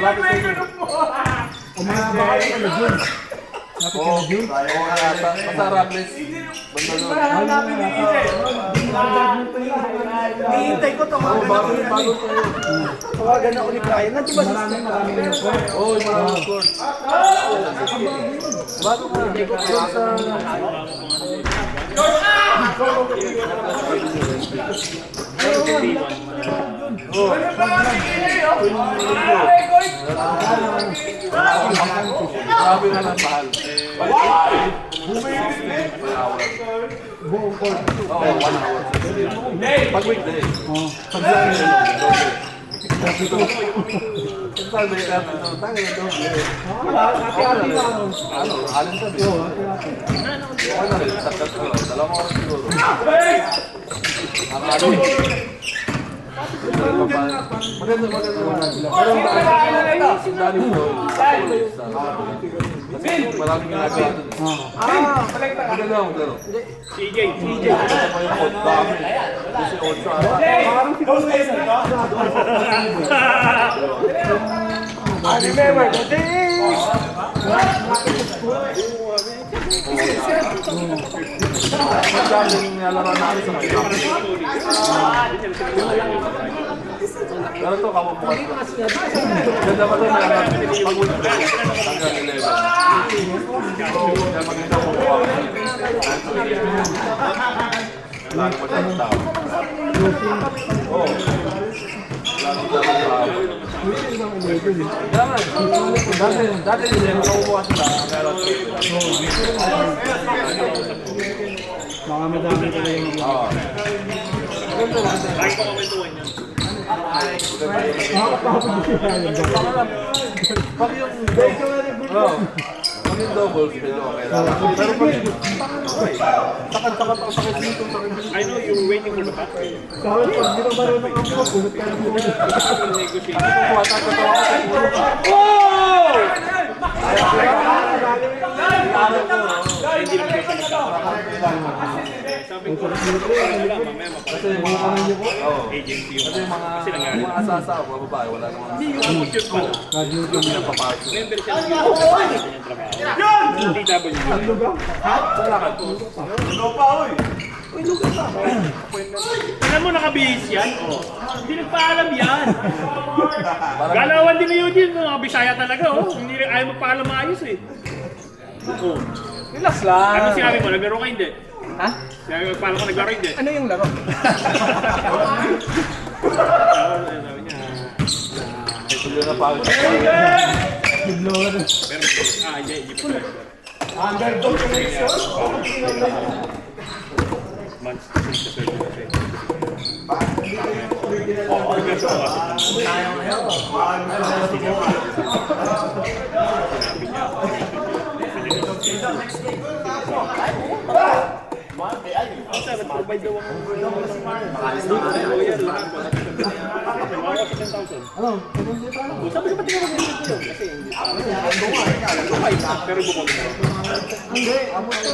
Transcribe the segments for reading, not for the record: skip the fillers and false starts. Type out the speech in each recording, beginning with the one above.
Malapit sa inyo. Umahaba kayo kay Jun. Lapit ka na Jun. Oo nga yata. Basta Robles. Banda doon. Hanapin ni Ije. Hihintay ko tawagan ako. Bago tayo. Tawagan ako ni Brian. Nanti ba si Maraming score. Oo, yung maraming score. Bago nga. Doon sa... Grabe na lang mahal. Buong court. Oo, 1 hour. Pag weekday. Pag lang yun. Saan ba yung natin ito? Tangin ito. Hati-hati na ano. Ano? Alin sabi? Oo, hati-hati. Ano rin? Tatat ko lang. 2 oras siguro. Ang ano? Maganda. Pero dali ko. Maraming ginagawa doon. Maganda ako dito. CJ. Ito pa yung code. Dami. Kasi 8 ata. I remember the days. Maganda yung nalaman natin sa mga kapit. Pero ito, kamupukas ko. Ganda pa doon na pag-ulit ko. Hanggang 11. Kaya maganda ko po ako. Wala ko masyadong tao. Oo. Wala ko masyadong tao. Dati hindi mo kamupukas sila. Baka madami ka na yung... Oo. Maganda lang. Pag yung doubles, medyo okay lang. Pero pag yung sakit ang sakit dito, sakit dito. I know you're waiting for the back. Kahit pag hindi ka marunong ang mga pulot ka na pulot. Kasi yung mga Agency kasi yung mga asasa o mga babae, wala namang Nag-YouTube hindi nang papasok. member siya ng DW. Tingnan mo, nakabihis yan. Hindi nagpaalam yan. Galawan din ni Eugene, mga Bisaya talaga. Hindi rin ayaw magpaalam maayos eh. Relax lang. Ano sinabi mo? Naglaro ka hindi? Ha? Sinabi mo, paano ka naglaro hindi? Ano yung laro? Sabi niya, Ito yun na pagod. Biglower. pero, hindi pa talaga. Underdog connection? Months, 6 to 30%. Oo, nagkaso ka kasi. Nag-provide daw ang lawyer lahat. Mga 10,000. Ano? Sabi ko, ba't tingnan mo dito yun? Kasi hindi. Pero bukod na. Hindi, amot ko.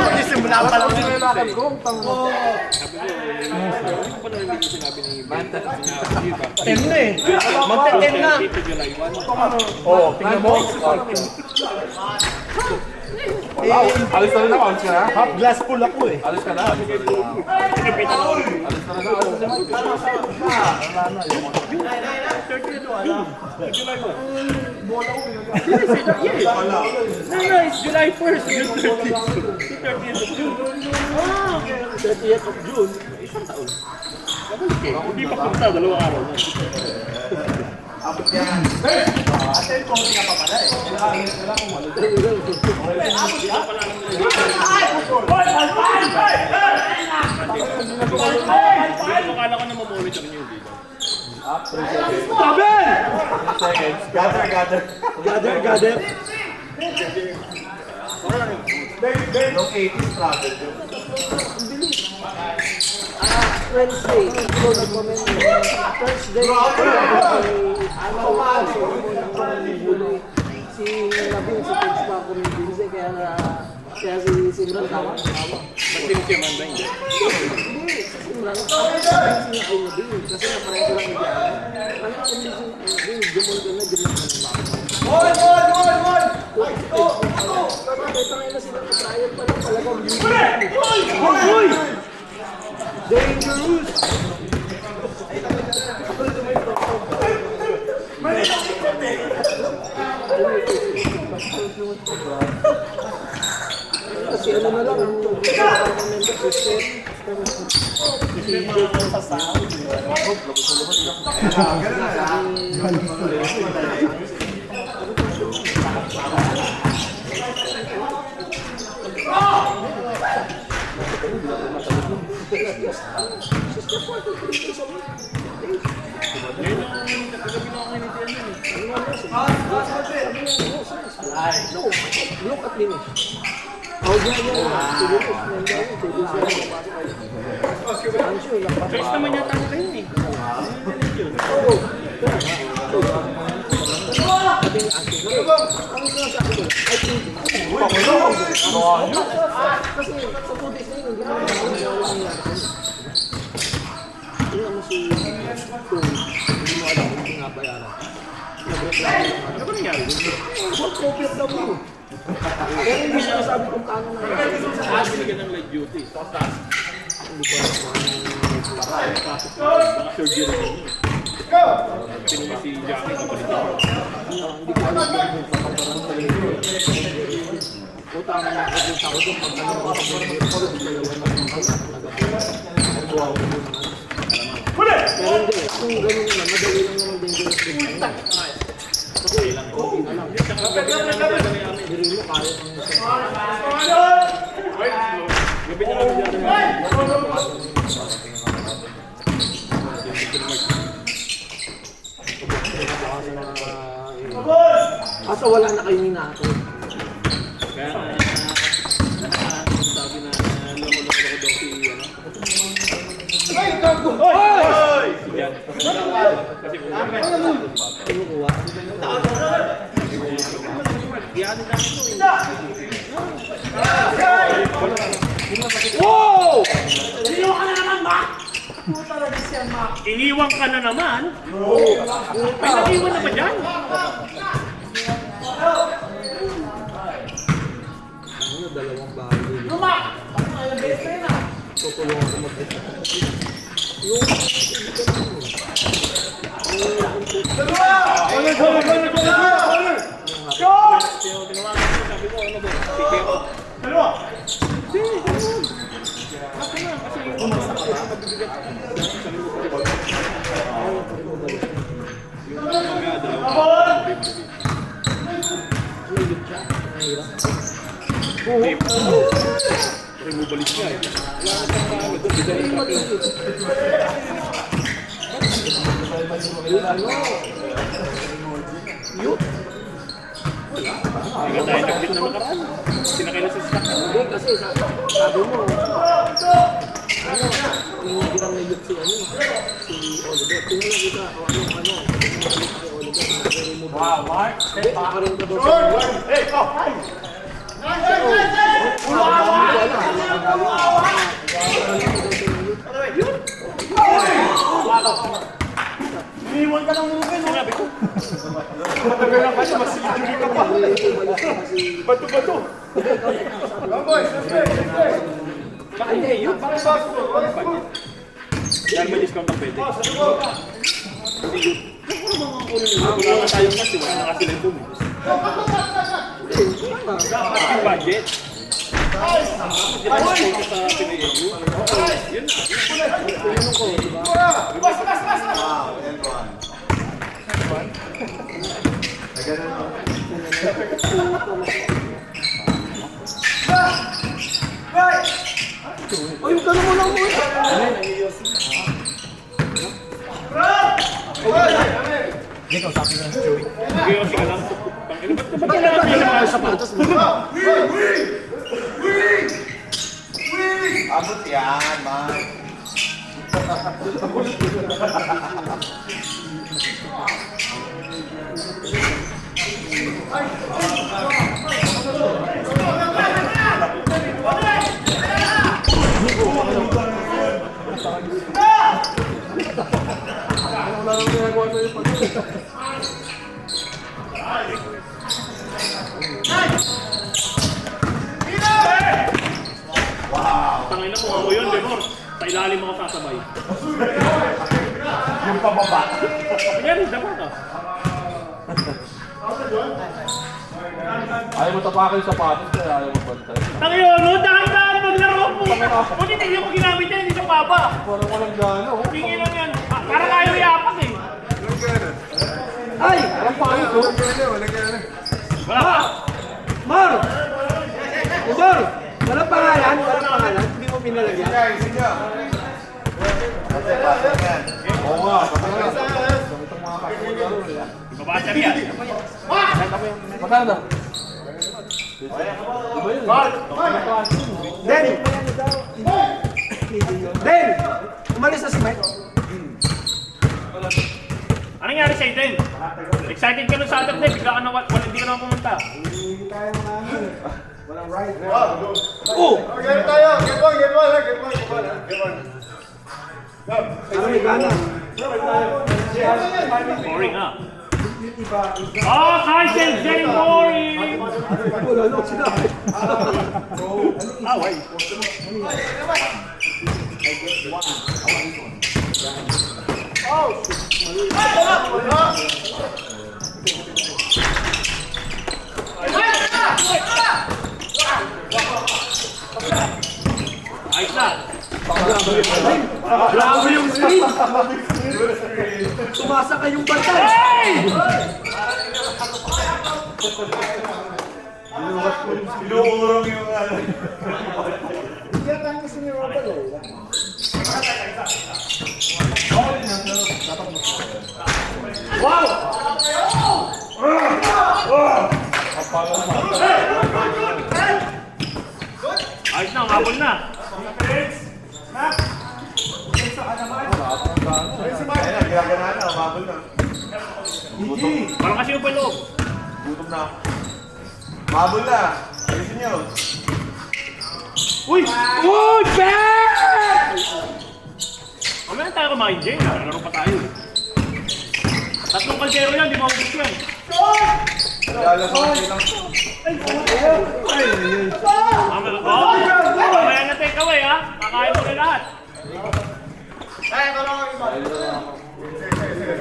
Magsisimula pa lang. Sinilakad ko, tango. Sabi ko, ano pa naman yung sinabi ni Banta? Sinabi ba? 10 na eh. Magte-10 na. Dito July 1. Oo, tingnan mo. Alis na rin ako, alis ka na? Half glass full ako eh. Alis ka na, alis na rin ako. Sinipita na ako. Alis na rin ako, alis na rin ako. Wala na, yung mga... July 1. Yes. No, it's July 1st. June 30th. 30th of June. 30th of June. Isang taon. Hindi pa punta, 2 araw na. Akala ko na mamonitor niyo dito. Seconds. Gather. Nung 80s travel yun. Wednesday, ito nag-comment Thursday, si Nabing, si Coach pa ako rin kaya na Kaya si Simran tama. Ba't sinisiman ba hindi? Hindi, si Simran. Kasi ay na din. Kasi napareho ko lang yung diyan. Ano kasi din, Jumon ka na, Jumon ka na. Gol! Ito ngayon na sila na trial pa lang talagang beauty. Dangerous! Kasi ano na lang, ang system. No, look at me. Oh, Choice naman yata nila yun eh. Kasi sa putis na yun, hindi naman si hindi mo alam kung pinabayaran. Ano ba nangyari? What profit daw mo? Pero hindi siya sabi kung paano na yun. Binigyan ng light duty. Baka surgery na yun. Tinuli si Jackie sa palit. Hindi ko alam kung paano sa libre. Utang na nakapunta ko doon pag ano ako sa libre. Pero hindi, kung gano'n naman, madali lang naman dangerous din. Kasi lang, hindi na lang. Diri mo, kaya kang Gabi na kami dyan. Kaso wala na kayo minato. Kaya sabi na loko-loko daw si si Jan. Kasi Kinukuha. yan ang dami ko eh. Wow! Iniwan ka na naman? May nag-iwan na ba dyan? Ano, dalawang bahay. Tutulungan ko mag-ito. Yung... Tinawagan ko, sabi ko, ano ba? Sige ko. Kasi bubalik siya eh. Hindi ka tayo nag-hit na nakaraan. Sinakay na sa stock. Hindi, kasi sabi mo, yung ginang na si Oliver. Tingnan kita, si Oliver. Wow, Mark. Hindi, nakaroon ka daw sa Iniwan ka ng Ruben, Sinabi ko. matagal lang kasi masigil ka pa. Bato-bato. Come boys, let's play. Bakit hindi yun? Bakit ba? Dahil may discount ang pwede. Hindi yun. Wala nga tayong kasi wala na kasi nandun eh. Ang budget. Di ba nag-focus sa PNU? Yun na. Ay, gano'n mo lang mo ito. Sige, o sige lang. Tangina, ba't Bakit nagkakaroon ng mga sapatos mo? Abot yan, man. Tangin na mo ako yun, Demor. Sa ilalim ako sasabay. Yung pababa. Kanyari, dapat ka. Ayaw mo tapakin yung sapatos kaya ayaw mo bantay. Tangin yun, no? Dahan-dahan maglaro po. Kung hindi mo ginamit yan, hindi sa baba. Parang walang gana, oh. Tingin lang yan. Parang ayaw iapak eh. Ay! Walang pangit, oh. Wala pa. Mar! Mar! Walang pangalan? Walang pangalan? Hindi mo pinalagyan? Oo nga, itong mga kasunod. Babasar yan. Magkano na? Den! Den! Umalis na si Mike. Anong nangyari sa'yo, Den? Excited ka nun sa Saturday, bigla ka na hindi ka naman pumunta. Oh! Get one. Ano may gana? Boring ah. Oh, Carson, very boring! Wala na sila. Ah, why? Ayos na. Grabe yung screen! Tumasa kayong bantay! Hey! Inuurong yung Ayos na, umabol na. Ginagana na, umabol na. Parang kasi yung loob. Gutom na. Umabol na. Alisin nyo. Uy! Good back! Mamaya na tayo kumain, Jay. Nakalaro pa tayo. Tatlong kaldero yan, di maubos yan. Lalasan lang. Mamaya na take away, ha? Kakain mo na lahat.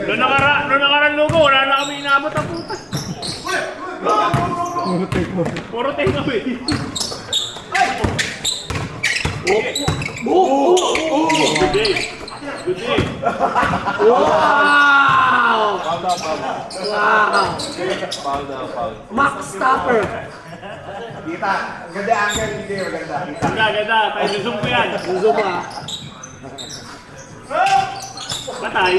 Noong nakarang lugo, wala na kami inaabot ang puta. Puro take away. Good day. Good day. Wow! Foul down, foul. Wow! Foul down, foul. Max Stopper! Kita. Ang ganda angle, hindi maganda. Kita. Ganda. Tayo zoom ko yan. Zoom ah. Patay.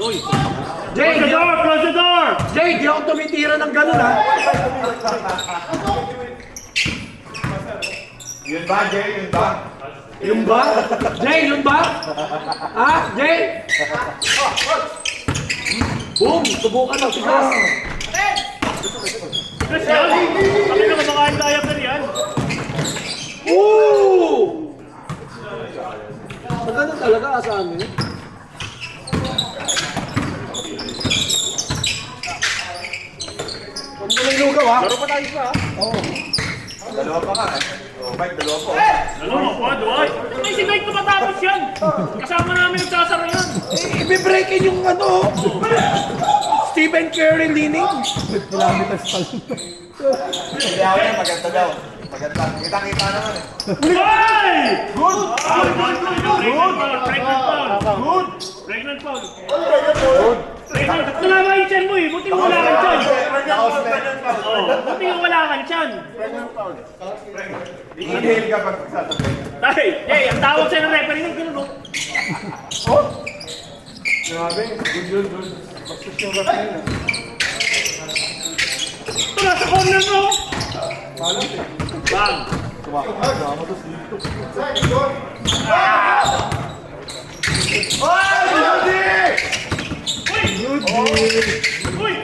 Uy. Jay, Close the door! Close the door! Jay, di ako tumitira ng ganun ha. Yun ba, Jay? Yun ba? Yun ba? Jay, yun ba? Ha? Jay? Boom! Subukan ng tigas. Chris, yan! Kami na kumakain tayo pa riyan. Woo! Maganda talaga sa amin. Huwag mo lang lugaw ha. Laro pa tayo pa. Dalawa pa ka eh. Oh, Mike, dalawa po. Duwag. Hindi si Mike tumatapos yan. Kasama namin nagsasaro yan. Ibe-breakin yung ano. Stephen Curry leaning. Hindi ako yan, maganda daw. Maganda. Kita-kita naman eh. Hey! Good! Pregnant foul. Pregnant foul. Pregnant. Tumama yung chan mo eh. Buti wala kang chan. Buti wala kang chan. Inhale ka pag sasabihin. Tay, hey, ang tawag sa'yo ng referee ng kinunok. Grabe, good yun, good. Bakit yung referee? Ito nasa corner mo. Bang. Tumakot mo to dito. Uy!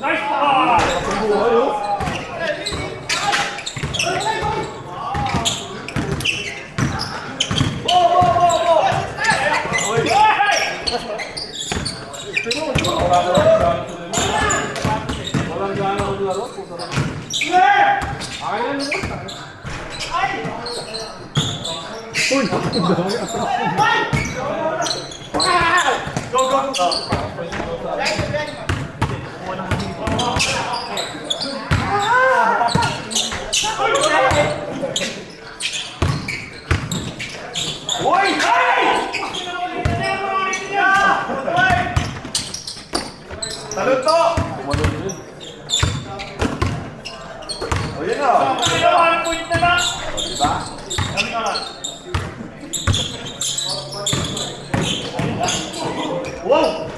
Nice pass! Walang gana ko laro. Puta na. Ayan mo. Uy! Dami Go, go, go! Uy! Talon to! O yun o. Diba? Wow!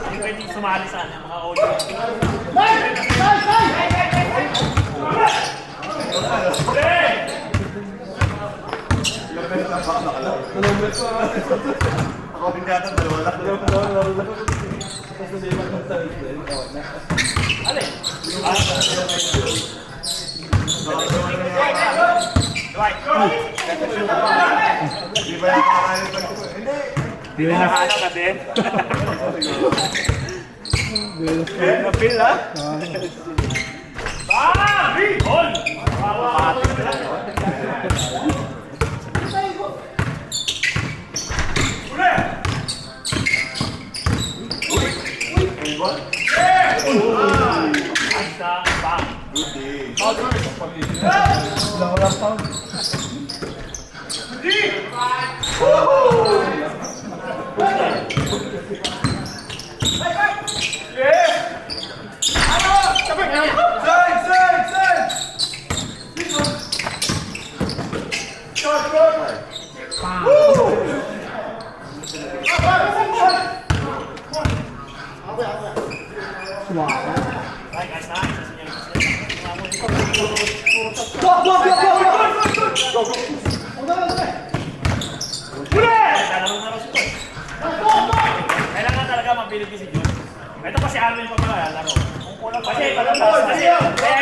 Hindi pwedeng sumali sa mga audience. Ako hindi ata dalawa lang. Alin? Di ba yung kakain ko? Hindi. Hindi na nakaano ka din. Na-feel ha? Hol! Kailangan talaga mabilis si Jun. Ito pa si Armin pa pala, laro. Kasi kaya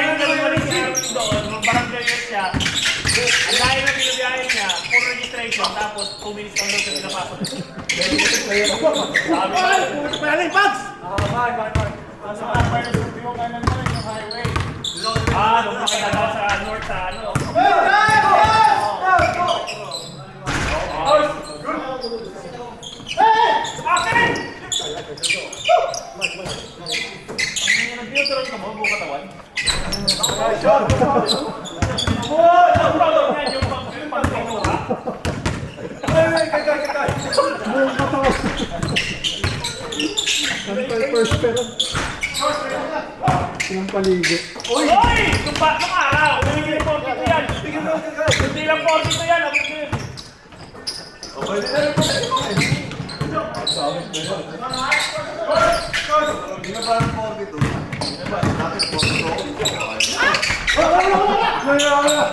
yung gawin si Armin doon, nung barangay yun siya, ang dahil na pinabiyahin niya, full registration, tapos 2 minutes lang doon siya pinapasok. Sabi ka, Palaling, Pags! nung makita daw sa north sa ano. Nag-neutral ka mo, buong katawan. Ang problem niya yung pang-pinura. First pero. Sinang paligo. Uy! Nung araw, hindi lang 40 yan. Hindi lang 40 yan. Okay na rin pala. Hindi na parang 42. Hindi ba? Dapat 42. Wala!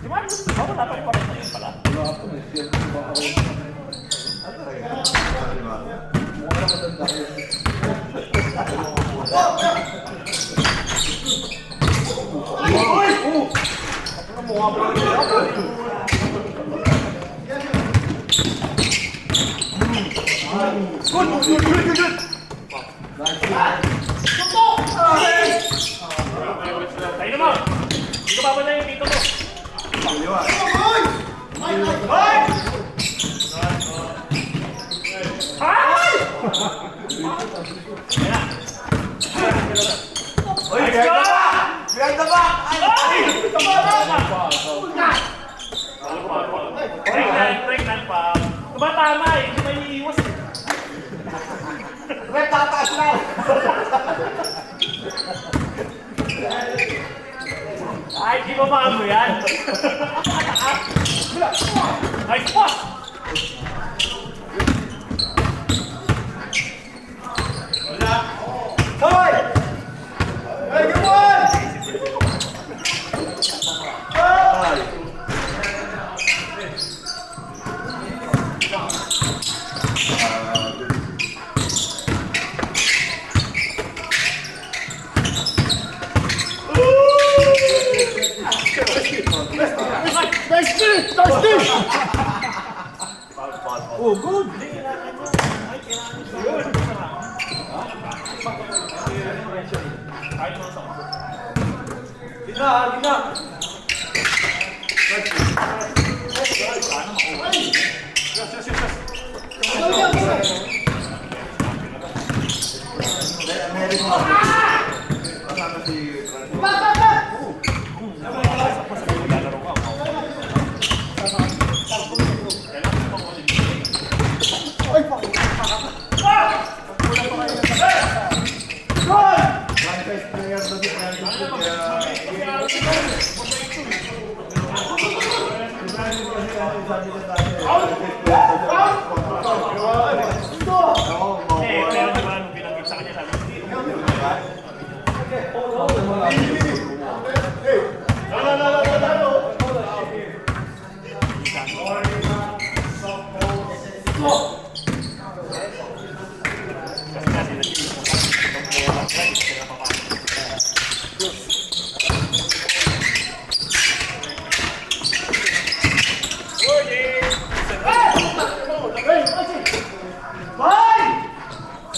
Di ba? Wala pa rin pa rin pala. Good! Tayo naman! Hindi ka babala yung dito mo. Ay! Uy, behind the back! Pregnant pa. Tumatama eh, hindi may iiwas eh. Red, tataas na! Ay, di ba maano yan? Nice pass! Hoy! Hey, good one! Oh, good. Kahit mga sa Gina, gina. pero diba nung binanggit sa kanya, sabi ko, kasi nga sila sila papasok.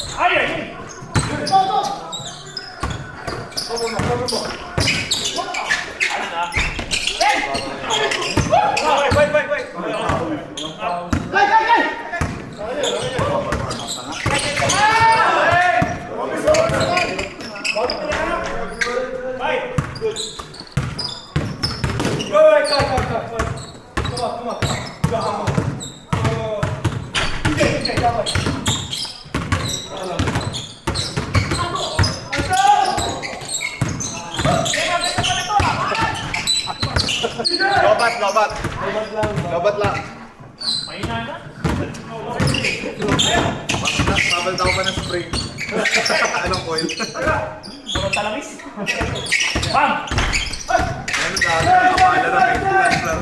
Ay, ay, ay! Ano na? Lobat, lobat. Lobat lang. Mahina na? Babal daw pa ng spring. Anong coil? Puro talamis? Bam! Ano sa akin? Pala ng maintenance lang.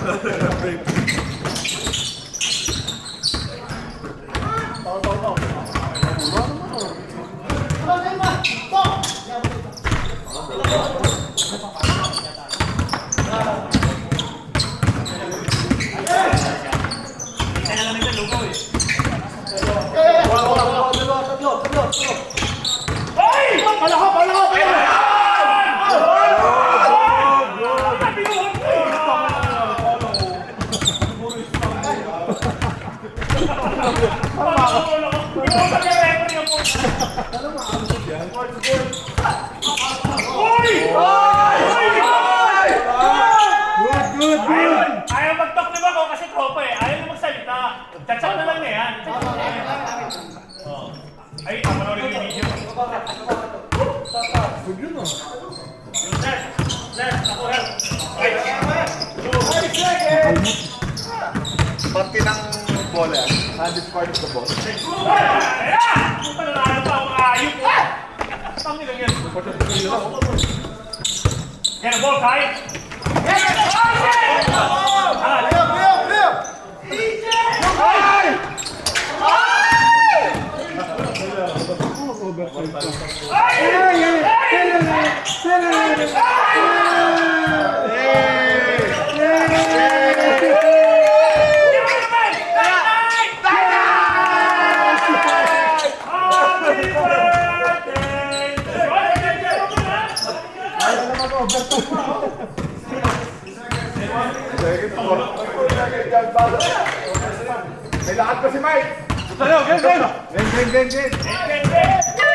Isa na lang ito, lugaw eh. Ay! Ayaw mag-talk na ba ako kasi tropa eh. Ayaw na magsalita. Chat-chat na lang na yan. Oh. Ay, panoorin yung video. Last, ako help. Parte ng bola yan. Hardest part of the ball. Ayan! Puta na lang pa ang ayok ko. Tama nila yan. Yan ang ball, Kai. May lakad pa si Mike! Ano? Gen!